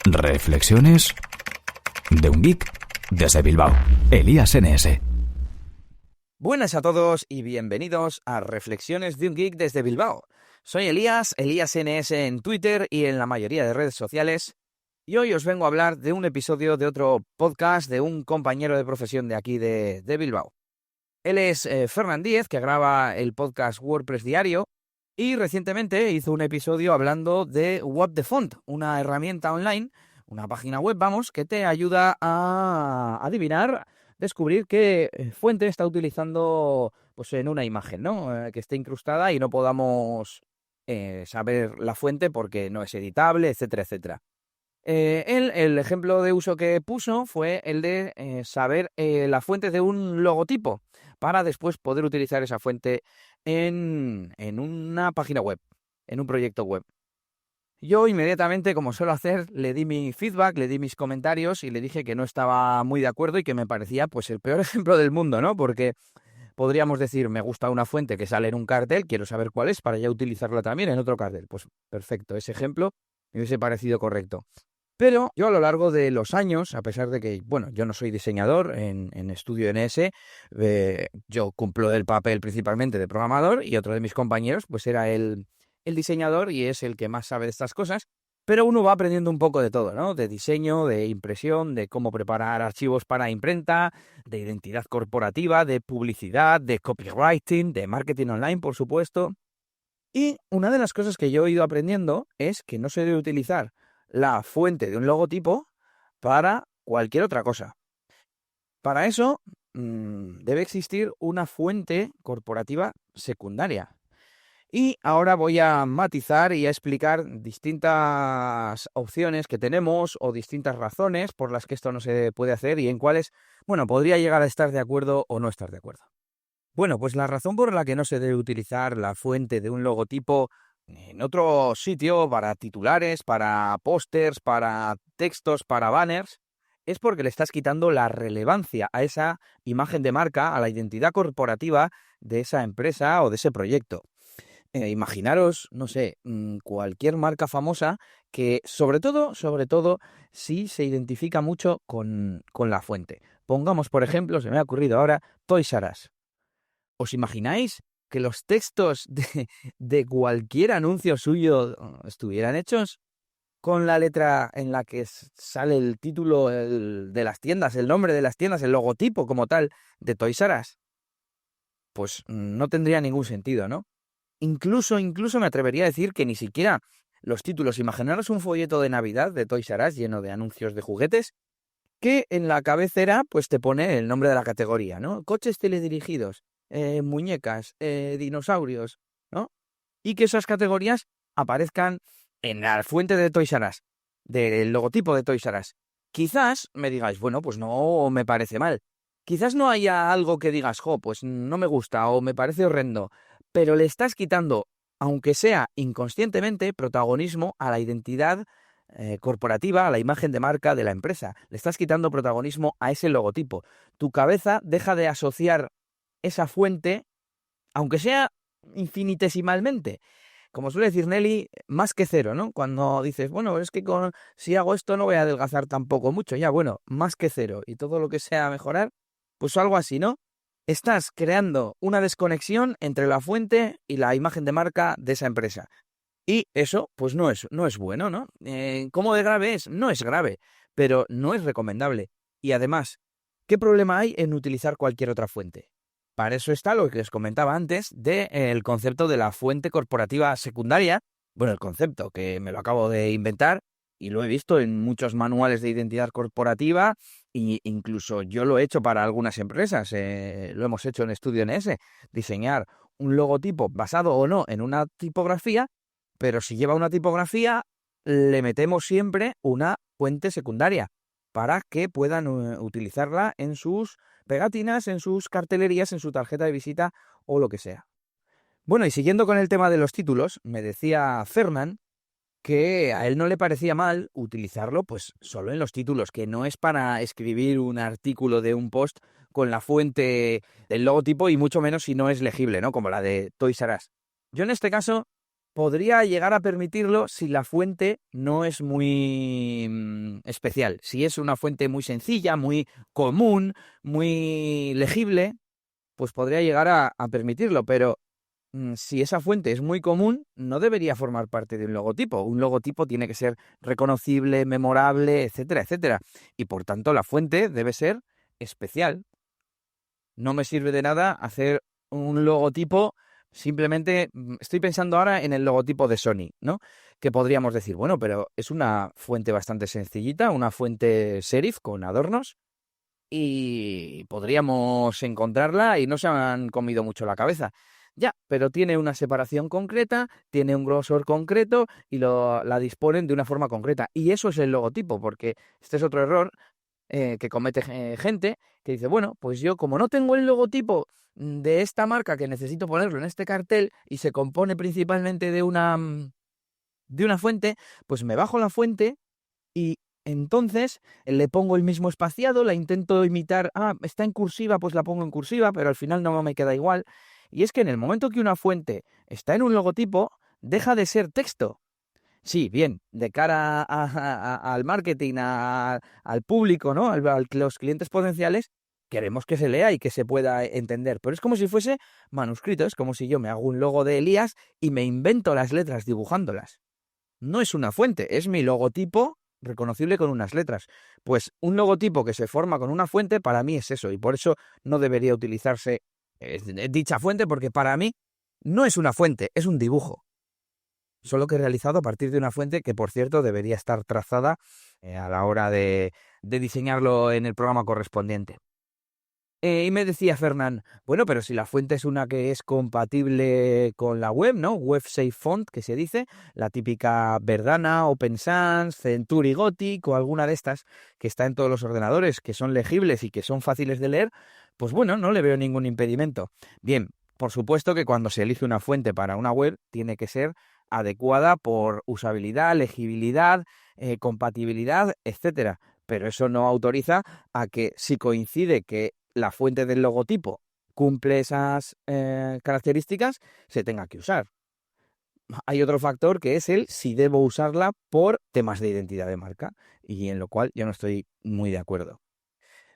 Reflexiones de un geek desde Bilbao. Elías NS. Buenas a todos y bienvenidos a Reflexiones de un geek desde Bilbao. Soy Elías NS en Twitter y en la mayoría de redes sociales. Y hoy os vengo a hablar de un episodio de otro podcast de un compañero de profesión de aquí de Bilbao. Él es Fernán Díez, que graba el podcast WordPress Diario, y recientemente hizo un episodio hablando de What the Font, una herramienta online, una página web, que te ayuda a adivinar, descubrir qué fuente está utilizando pues, en una imagen, ¿no? Que esté incrustada y no podamos saber la fuente porque no es editable, etcétera, etcétera. El ejemplo de uso que puso fue el de saber la fuente de un logotipo para después poder utilizar esa fuente en una página web, en un proyecto web. Yo inmediatamente, como suelo hacer, le di mi feedback, le di mis comentarios y le dije que no estaba muy de acuerdo y que me parecía pues el peor ejemplo del mundo, ¿no? Porque podríamos decir, me gusta una fuente que sale en un cartel, quiero saber cuál es para ya utilizarla también en otro cartel. Pues perfecto, ese ejemplo me hubiese parecido correcto. Pero yo a lo largo de los años, a pesar de que, bueno, yo no soy diseñador en Estudio NS, yo cumplo el papel principalmente de programador y otro de mis compañeros pues era el diseñador y es el que más sabe de estas cosas, pero uno va aprendiendo un poco de todo, ¿no? De diseño, de impresión, de cómo preparar archivos para imprenta, de identidad corporativa, de publicidad, de copywriting, de marketing online, por supuesto. Y una de las cosas que yo he ido aprendiendo es que no se debe utilizar la fuente de un logotipo para cualquier otra cosa. Para eso debe existir una fuente corporativa secundaria. Y ahora voy a matizar y a explicar distintas opciones que tenemos o distintas razones por las que esto no se puede hacer y en cuáles, bueno, podría llegar a estar de acuerdo o no estar de acuerdo. Bueno, pues la razón por la que no se debe utilizar la fuente de un logotipo en otro sitio para titulares, para pósters, para textos, para banners, es porque le estás quitando la relevancia a esa imagen de marca, a la identidad corporativa de esa empresa o de ese proyecto. Imaginaros, no sé, cualquier marca famosa que sobre todo, sí se identifica mucho con la fuente. Pongamos, por ejemplo, se me ha ocurrido ahora, Toys R Us. ¿Os imagináis que los textos de cualquier anuncio suyo estuvieran hechos con la letra en la que sale el título de las tiendas, el nombre de las tiendas, el logotipo como tal de Toys R Us? Pues no tendría ningún sentido, ¿no? Incluso me atrevería a decir que ni siquiera los títulos. Imaginaros un folleto de Navidad de Toys R Us lleno de anuncios de juguetes que en la cabecera pues te pone el nombre de la categoría, ¿no? Coches teledirigidos, muñecas, dinosaurios, ¿no? Y que esas categorías aparezcan en la fuente de Toys R Us, del logotipo de Toys R Us. Quizás me digáis, bueno, pues no me parece mal. Quizás no haya algo que digas, pues no me gusta o me parece horrendo, pero le estás quitando, aunque sea inconscientemente, protagonismo a la identidad corporativa, a la imagen de marca de la empresa. Le estás quitando protagonismo a ese logotipo. Tu cabeza deja de asociar esa fuente, aunque sea infinitesimalmente. Como suele decir Nelly, más que cero, ¿no? Cuando dices, bueno, es que si hago esto no voy a adelgazar tampoco mucho. Ya, bueno, más que cero. Y todo lo que sea mejorar, pues algo así, ¿no? Estás creando una desconexión entre la fuente y la imagen de marca de esa empresa. Y eso, pues no es bueno, ¿no? ¿Cómo de grave es? No es grave, pero no es recomendable. Y además, ¿qué problema hay en utilizar cualquier otra fuente? Para eso está lo que les comentaba antes del concepto de la fuente corporativa secundaria. Bueno, el concepto que me lo acabo de inventar y lo he visto en muchos manuales de identidad corporativa e incluso yo lo he hecho para algunas empresas. Lo hemos hecho en Estudio NS, diseñar un logotipo basado o no en una tipografía, pero si lleva una tipografía, le metemos siempre una fuente secundaria para que puedan utilizarla en sus pegatinas, en sus cartelerías, en su tarjeta de visita o lo que sea. Bueno, y siguiendo con el tema de los títulos, me decía Fernán que a él no le parecía mal utilizarlo pues solo en los títulos, que no es para escribir un artículo de un post con la fuente del logotipo y mucho menos si no es legible, ¿no? Como la de Toys R Us. Yo en este caso podría llegar a permitirlo si la fuente no es muy especial. Si es una fuente muy sencilla, muy común, muy legible, pues podría llegar a permitirlo, pero si esa fuente es muy común, no debería formar parte de un logotipo. Un logotipo tiene que ser reconocible, memorable, etcétera, etcétera. Y por tanto, la fuente debe ser especial. No me sirve de nada hacer un logotipo. Simplemente estoy pensando ahora en el logotipo de Sony, ¿no? Que podríamos decir, bueno, pero es una fuente bastante sencillita, una fuente serif con adornos, y podríamos encontrarla y no se han comido mucho la cabeza. Ya, pero tiene una separación concreta, tiene un grosor concreto y la disponen de una forma concreta. Y eso es el logotipo, porque este es otro error que comete gente que dice, bueno, pues yo como no tengo el logotipo de esta marca que necesito ponerlo en este cartel y se compone principalmente de una fuente, pues me bajo la fuente y entonces le pongo el mismo espaciado, la intento imitar, está en cursiva, pues la pongo en cursiva, pero al final no me queda igual. Y es que en el momento que una fuente está en un logotipo, deja de ser texto. Sí, bien, de cara al marketing, al público, ¿no? Los clientes potenciales, queremos que se lea y que se pueda entender. Pero es como si fuese manuscrito, es como si yo me hago un logo de Elías y me invento las letras dibujándolas. No es una fuente, es mi logotipo reconocible con unas letras. Pues un logotipo que se forma con una fuente, para mí es eso, y por eso no debería utilizarse dicha fuente, porque para mí no es una fuente, es un dibujo. Solo que realizado a partir de una fuente que, por cierto, debería estar trazada a la hora de diseñarlo en el programa correspondiente. Y me decía Fernán, bueno, pero si la fuente es una que es compatible con la web, ¿no? Web Safe Font, que se dice, la típica Verdana, Open Sans, Century Gothic o alguna de estas que está en todos los ordenadores, que son legibles y que son fáciles de leer, pues bueno, no le veo ningún impedimento. Bien, por supuesto que cuando se elige una fuente para una web, tiene que ser adecuada por usabilidad, legibilidad, compatibilidad, etcétera. Pero eso no autoriza a que si coincide que la fuente del logotipo cumple esas características, se tenga que usar. Hay otro factor que es el si debo usarla por temas de identidad de marca, y en lo cual yo no estoy muy de acuerdo.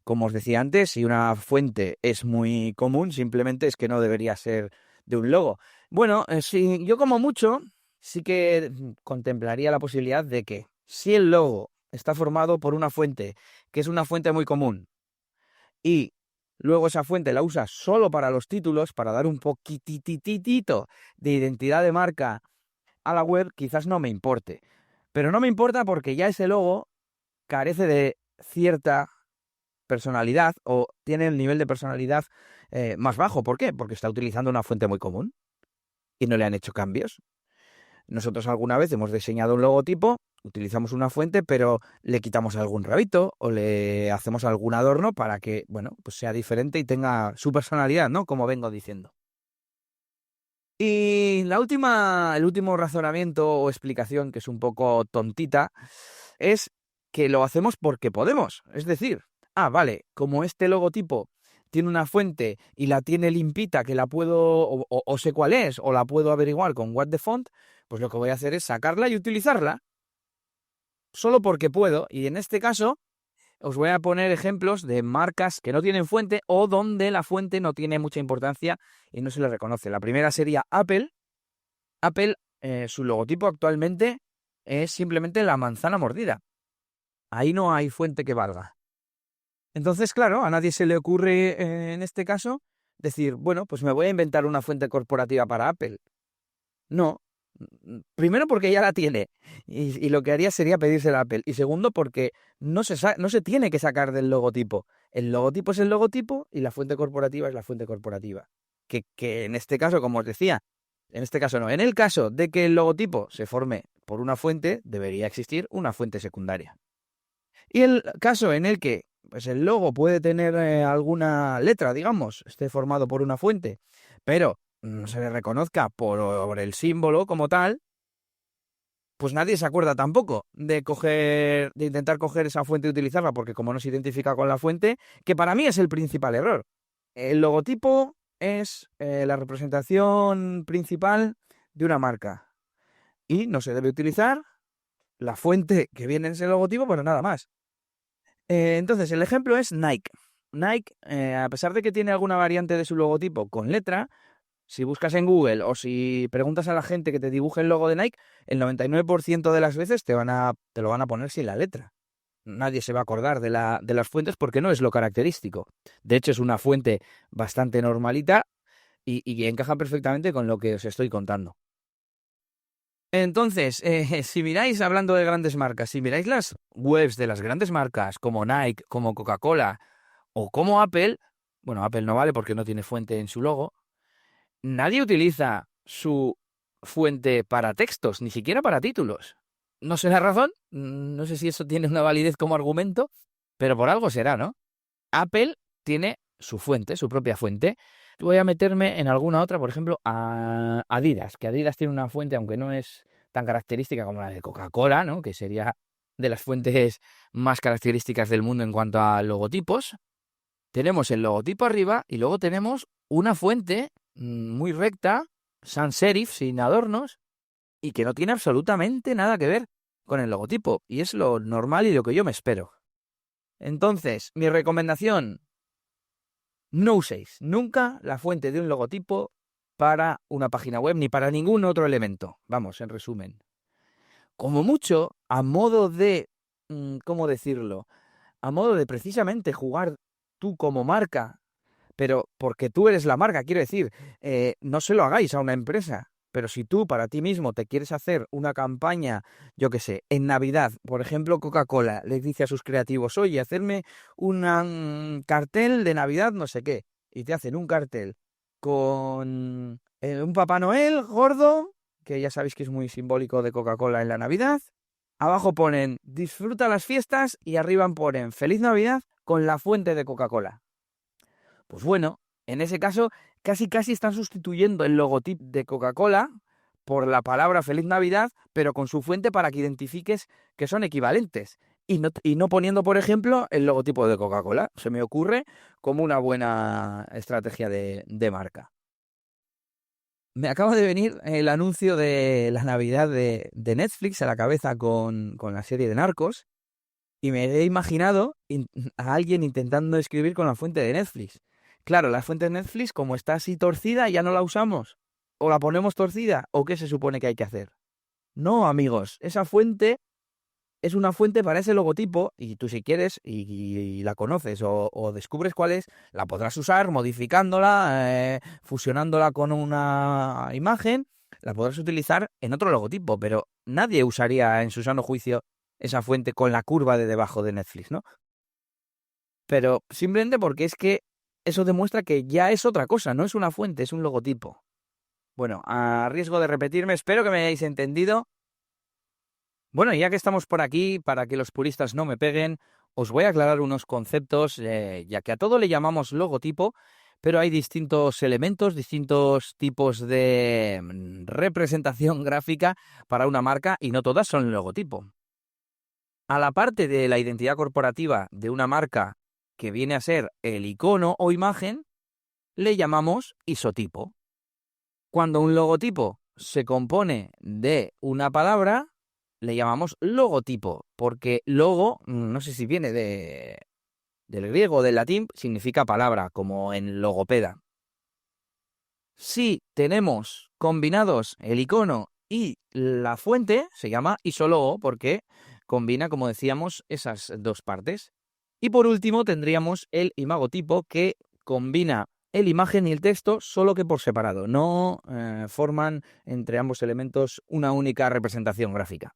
Como os decía antes, si una fuente es muy común, simplemente es que no debería ser de un logo. Bueno, si yo como mucho, sí que contemplaría la posibilidad de que si el logo está formado por una fuente, que es una fuente muy común, y luego esa fuente la usa solo para los títulos, para dar un poquititito de identidad de marca a la web, quizás no me importe. Pero no me importa porque ya ese logo carece de cierta personalidad o tiene el nivel de personalidad más bajo. ¿Por qué? Porque está utilizando una fuente muy común y no le han hecho cambios. Nosotros alguna vez hemos diseñado un logotipo, utilizamos una fuente, pero le quitamos algún rabito o le hacemos algún adorno para que, bueno, pues sea diferente y tenga su personalidad, ¿no? Como vengo diciendo. Y el último razonamiento o explicación, que es un poco tontita, es que lo hacemos porque podemos. Es decir, vale, como este logotipo tiene una fuente y la tiene limpita, que la puedo, o sé cuál es, o la puedo averiguar con What the Font, pues lo que voy a hacer es sacarla y utilizarla, solo porque puedo. Y en este caso, os voy a poner ejemplos de marcas que no tienen fuente o donde la fuente no tiene mucha importancia y no se le reconoce. La primera sería Apple. Apple, su logotipo actualmente es simplemente la manzana mordida. Ahí no hay fuente que valga. Entonces, claro, a nadie se le ocurre en este caso decir, bueno, pues me voy a inventar una fuente corporativa para Apple. No. Primero porque ya la tiene y lo que haría sería pedírsela a Apple. Y segundo porque no se tiene que sacar del logotipo. El logotipo es el logotipo y la fuente corporativa es la fuente corporativa. Que en este caso, como os decía, en este caso no. En el caso de que el logotipo se forme por una fuente, debería existir una fuente secundaria. Y el caso en el que pues el logo puede tener alguna letra, digamos, esté formado por una fuente, pero no se le reconozca por el símbolo como tal, pues nadie se acuerda tampoco de intentar coger esa fuente y utilizarla, porque como no se identifica con la fuente, que para mí es el principal error. El logotipo es la representación principal de una marca. y no se debe utilizar la fuente que viene en ese logotipo, pero nada más. Entonces, el ejemplo es Nike. Nike, a pesar de que tiene alguna variante de su logotipo con letra, si buscas en Google o si preguntas a la gente que te dibuje el logo de Nike, el 99% de las veces te lo van a poner sin la letra. Nadie se va a acordar de las fuentes porque no es lo característico. De hecho, es una fuente bastante normalita y encaja perfectamente con lo que os estoy contando. Entonces, si miráis, hablando de grandes marcas, si miráis las webs de las grandes marcas como Nike, como Coca-Cola o como Apple, bueno, Apple no vale porque no tiene fuente en su logo, nadie utiliza su fuente para textos, ni siquiera para títulos. No sé la razón, no sé si eso tiene una validez como argumento, pero por algo será, ¿no? Apple tiene su fuente, su propia fuente. Voy a meterme en alguna otra, por ejemplo, a Adidas, que Adidas tiene una fuente, aunque no es tan característica como la de Coca-Cola, ¿no? Que sería de las fuentes más características del mundo en cuanto a logotipos. Tenemos el logotipo arriba y luego tenemos una fuente muy recta, sans serif, sin adornos, y que no tiene absolutamente nada que ver con el logotipo. Y es lo normal y lo que yo me espero. Entonces, mi recomendación: no uséis nunca la fuente de un logotipo para una página web ni para ningún otro elemento. Vamos, en resumen. Como mucho, a modo de, ¿cómo decirlo? A modo de precisamente jugar tú como marca, pero porque tú eres la marca, quiero decir, no se lo hagáis a una empresa. Pero si tú para ti mismo te quieres hacer una campaña, yo qué sé, en Navidad, por ejemplo, Coca-Cola les dice a sus creativos: oye, hacerme un cartel de Navidad, no sé qué, y te hacen un cartel con un Papá Noel gordo, que ya sabéis que es muy simbólico de Coca-Cola en la Navidad. Abajo ponen disfruta las fiestas y arriba ponen feliz Navidad con la fuente de Coca-Cola. Pues bueno, en ese caso casi están sustituyendo el logotipo de Coca-Cola por la palabra Feliz Navidad, pero con su fuente para que identifiques que son equivalentes. Y no poniendo, por ejemplo, el logotipo de Coca-Cola. Se me ocurre como una buena estrategia de marca. Me acaba de venir el anuncio de la Navidad de Netflix a la cabeza con la serie de Narcos, y me he imaginado a alguien intentando escribir con la fuente de Netflix. Claro, la fuente de Netflix, como está así torcida, ya no la usamos. ¿O la ponemos torcida? ¿O qué se supone que hay que hacer? No, amigos, esa fuente es una fuente para ese logotipo y tú, si quieres y la conoces o descubres cuál es, la podrás usar modificándola, fusionándola con una imagen, la podrás utilizar en otro logotipo, pero nadie usaría en su sano juicio esa fuente con la curva de debajo de Netflix, ¿no? Pero simplemente porque es que eso demuestra que ya es otra cosa, no es una fuente, es un logotipo. Bueno, a riesgo de repetirme, espero que me hayáis entendido. Bueno, ya que estamos por aquí, para que los puristas no me peguen, os voy a aclarar unos conceptos, ya que a todo le llamamos logotipo, pero hay distintos elementos, distintos tipos de representación gráfica para una marca y no todas son logotipo. A la parte de la identidad corporativa de una marca, que viene a ser el icono o imagen, le llamamos isotipo. Cuando un logotipo se compone de una palabra, le llamamos logotipo, porque logo, no sé si viene del griego o del latín, significa palabra, como en logopeda. Si tenemos combinados el icono y la fuente, se llama isologo, porque combina, como decíamos, esas dos partes. Y por último tendríamos el imagotipo, que combina el imagen y el texto, solo que por separado. No forman entre ambos elementos una única representación gráfica.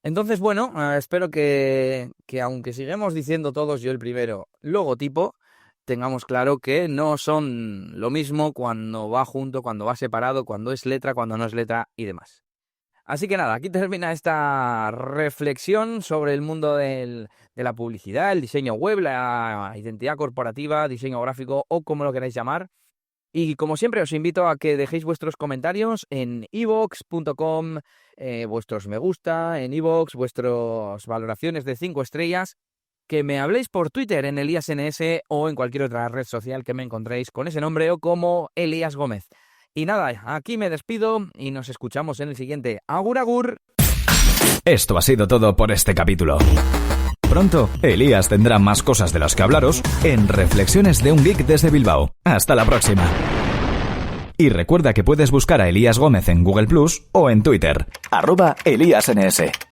Entonces, bueno, espero que aunque sigamos diciendo todos, yo el primero, logotipo, tengamos claro que no son lo mismo cuando va junto, cuando va separado, cuando es letra, cuando no es letra y demás. Así que nada, aquí termina esta reflexión sobre el mundo de la publicidad, el diseño web, la identidad corporativa, diseño gráfico o como lo queráis llamar. Y como siempre os invito a que dejéis vuestros comentarios en iVoox.com, vuestros me gusta en iVoox, vuestras valoraciones de 5 estrellas, que me habléis por Twitter en ElíasNS o en cualquier otra red social que me encontréis con ese nombre o como Elías Gómez. Y nada, aquí me despido y nos escuchamos en el siguiente. ¡Agur, agur! Esto ha sido todo por este capítulo. Pronto, Elías tendrá más cosas de las que hablaros en Reflexiones de un Geek desde Bilbao. Hasta la próxima. Y recuerda que puedes buscar a Elías Gómez en Google Plus o en Twitter, @ElíasNS.